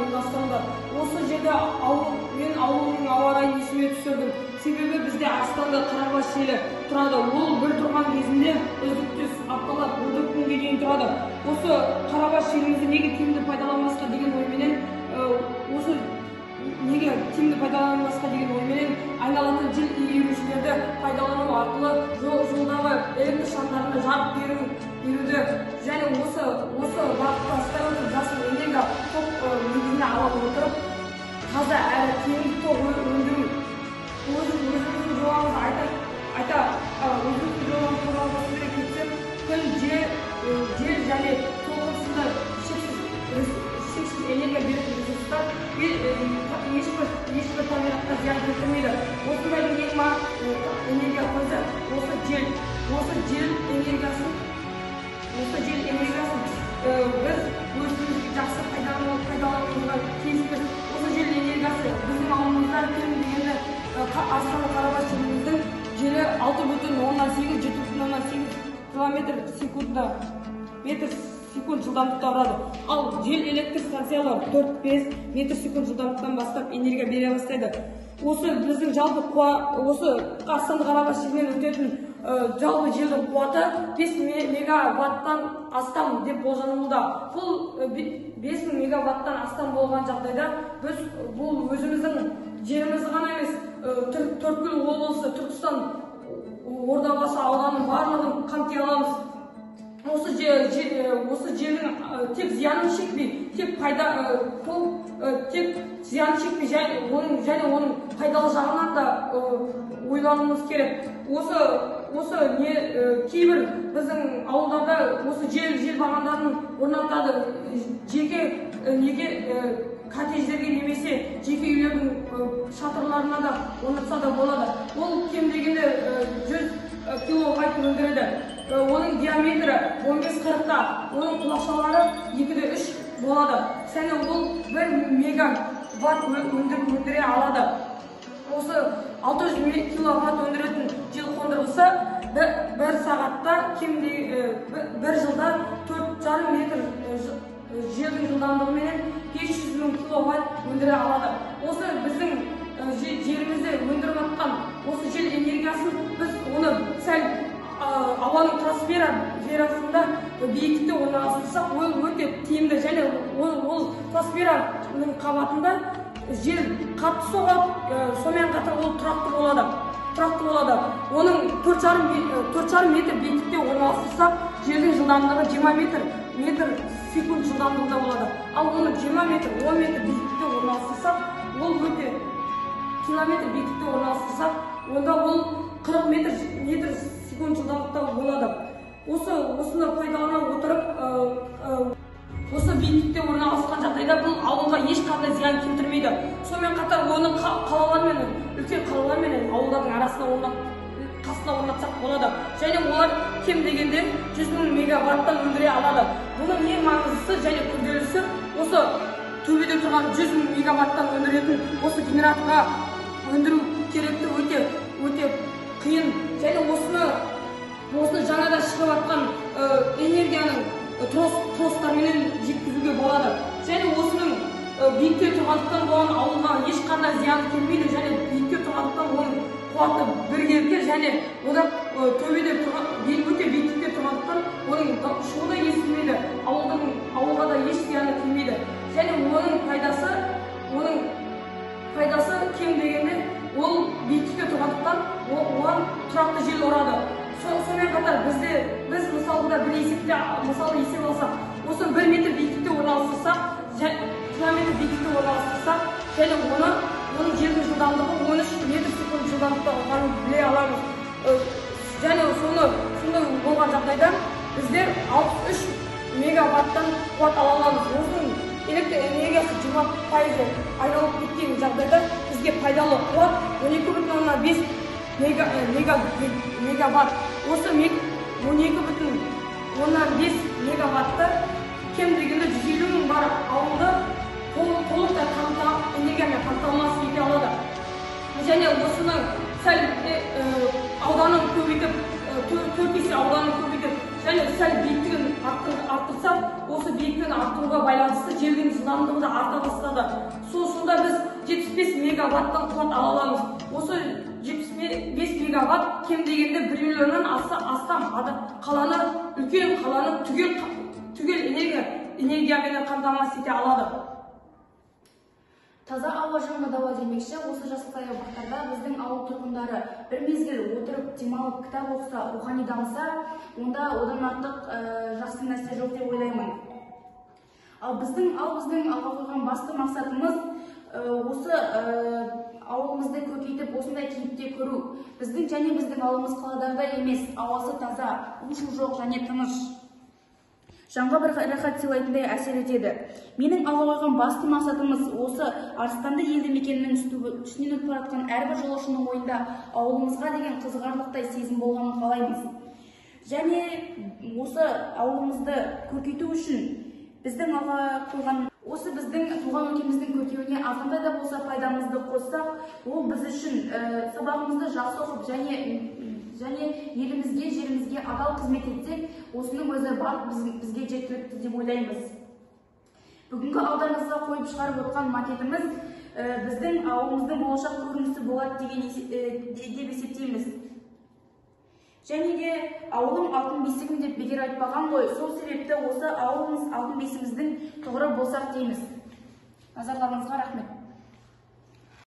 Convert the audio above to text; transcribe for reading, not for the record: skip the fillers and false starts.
ұйымдастырылды. Осы жерде мен ауылдың ауа райын есіме түсірдім. Себебі бізде Арыстанды Қарабас желі тұрады. Ол бір тұрған кезінде үздіксіз апталап 4 күнге дейін тұрады. Осы Қарабас желімізді неге тиімді пайдаланбасқа деген ойменен айналатын жел иірушілерді пайдалану арқылы жолдағы электр шамдарына жарық беруді және осы бағытта станция жасыл энергия топ негізіне ала отырып таза әрі тиімді тоқ өндіру өзіміздің жобамызды бере кетсек, күн, жел және тоғыз сынды шексіз энергия беретін ресурстар ешбір табиғатқа зиян келтірмейді. Осындайдың ең маңызды энергия көзі осы жел энергиясын біз өзімізге жақсы пайдалануға тиіспіз. Осы жел энергиясы біздің ауылымызда кем дегенде Арыстанды Қарабас желіміздің желі 6,18-7,8 метр секунд жылдамдықта тұрады. Ал жел электр станциялар 4-5 метр секунд жылдамдықтан бастап энергия бере бастайды. Осы біздің жалпы осы Арыстанды Қарабас желінен өтетін жалпы желдің қуаты 5 мегаваттан астам деп болжанылуда. Бұл 5000 мегаваттан астам болған жағдайда біз бұл өзіміздің жерімізді ғана емес, Төрткүл облысы, Түркістан, Ордабасы ауданының барлығын қамти аламыз. Осы жердің тек зиянын шекпей, тек зиянын шекпей, және оның пайдалы жағынан да ойлануымыз керек. Кейбір біздің ауылдарда осы жел бағандарын орнатады. Неге коттедждерге немесе жеке үйлердің шатырларына да орнатса да болады. Ол кем дегенде 100 киловатт өндіреді. Оның диаметрі 15-40-та, оның құлақшалары 2-3 болады. Және ол 1 мегаватт өндіре алады. Осы 600 киловатт өндіретін жел қондырғысы бір сағатта кемінде бір жылда 4,5 метр желдің жылдамдығымен 500 мың киловатт өндіре алады. Осы біздің жерімізде өндіріп жатқан осы жел энергиясын біз оны сәл ауаның трансферасында биіктікте орналастырсақ, ол өте тиімді және ол трансфераның қабатында жел қатты соғып, сонымен қатар ол тұрақты болады. Оның 4,5 метр биіктікте орналастырсақ, желдің жылдамдығы 20 метр секунд жылдамдығында болады. Ал оны 10 метр биіктікте орналастырсақ, ол өте километр биіктікте орналастырсақ, онда ол 40 метр секунд жылдамдықта болады. Осыны пайдалана отырып, осы биіктікте орналасқан жағдайда бұл ауылға ешқандай зиян келтірмейді. Сонымен қатар оны үлкен қалалар мен ауылдардың қасына орнатсақ болады. Және олар кем дегенде 100 мың мегаваттан өндіре алады. Бұның ең маңыздысы және күрделісі осы төбеде тұрған 100 мың мегаваттан өндіретін осы генераторға өндіру керекті өте қиын. Және осыны жаңада шығып жатқан энергияның тростармен жеткізуге болады. Және осының биікте тұрғандықтан болған ауылға ешқандай зиян келмейді және биікте тұрғандықтан оның қуаты біркелкі және ода төбеде өте биіктікте тұрғандықтан оның шуы да естілмейді, ауылға да еш зияны келмейді. Және оның пайдасы кем дегенде ол биіктікте тұрғандықтан оған тұрақты жел ұрады. Сонымен қатар біз мысалында есеп алсақ, осы 1 метр биіктікте орналастырсақ, километр биіктікте орналастырсақ, және оның желдің жылдамдығы 13 метр секунд жылдамдықта болғанын біле аламыз. Және сондай болған жағдайда біздер 63 мегаваттан қуат ала аламыз. Осының электр энергиясы 20% айналып кеткен жағдайда бізге пайдалы қуат 12,5 мегаватт. Осы 12,5 мегаватты кем дегенде 150 мың бар ауылды толықтай энергиямен қамтамасыз ете алады. Және осының сәл ауданын көбейтіп, 4 есе ауданын көбейтіп, және сәл биіктігін арттырсақ, осы биіктігін арттыруға байланысты желдің жылдамдығы да арта бастады. Сонда біз 75 мегаваттан қуат ала аламыз. Осы 75 мегаватт кем дегенде 1 миллионнан астам қаланы, үлкен қаланы түгел энергиямен қамтамасыз ете алады. Таза ауа жаңа дауа демекші, осы жасыл саябақтарда біздің ауыл тұрғындары бір мезгіл отырып, демалып, кітап оқыса, рухани дамыса, онда одан артық жақсы нәрсе жоқ деп ойлаймын. Ал біздің алға қойған басты мақсатымыз осы ауылымызды көкейтіп, осындай кейіпте көру. Біздің ауылымыз қаладарда емес, ауасы таза, у-шу жоқ және тыныш. Жанға бір рахат сыйлайтындай әсер етеді. Менің алға қойған басты мақсатымыз осы Арыстанды елді мекенінің үстінен өтіп баратқан әрбір жолаушының ойында ауылымызға деген қызығарлықтай сезім болғанын қалаймыз. Және осы ауылымызды көркейту үшін біздің алға қойған біздің туған өлкеміздің көркеуіне азғандай да болса пайдамызды қоссақ, ол біз үшін сабағымызды жақсы оқып және елімізге, жерімізге адал қызмет етсек, осының өзі барлық бізге жеткілікті деп ойлаймыз. Бүгінгі алдарыңызға қойып шығарып отқан макетіміз біздің ауылымыздың болашақ көрінісі болады деп есептейміз. Және де ауылым алтын бесігім деп бекер айтпаған ғой, сол себепті осы ауылымыз алтын бесігіміздің тұғыры болсақ дейміз. Назарларыңызға рахмет.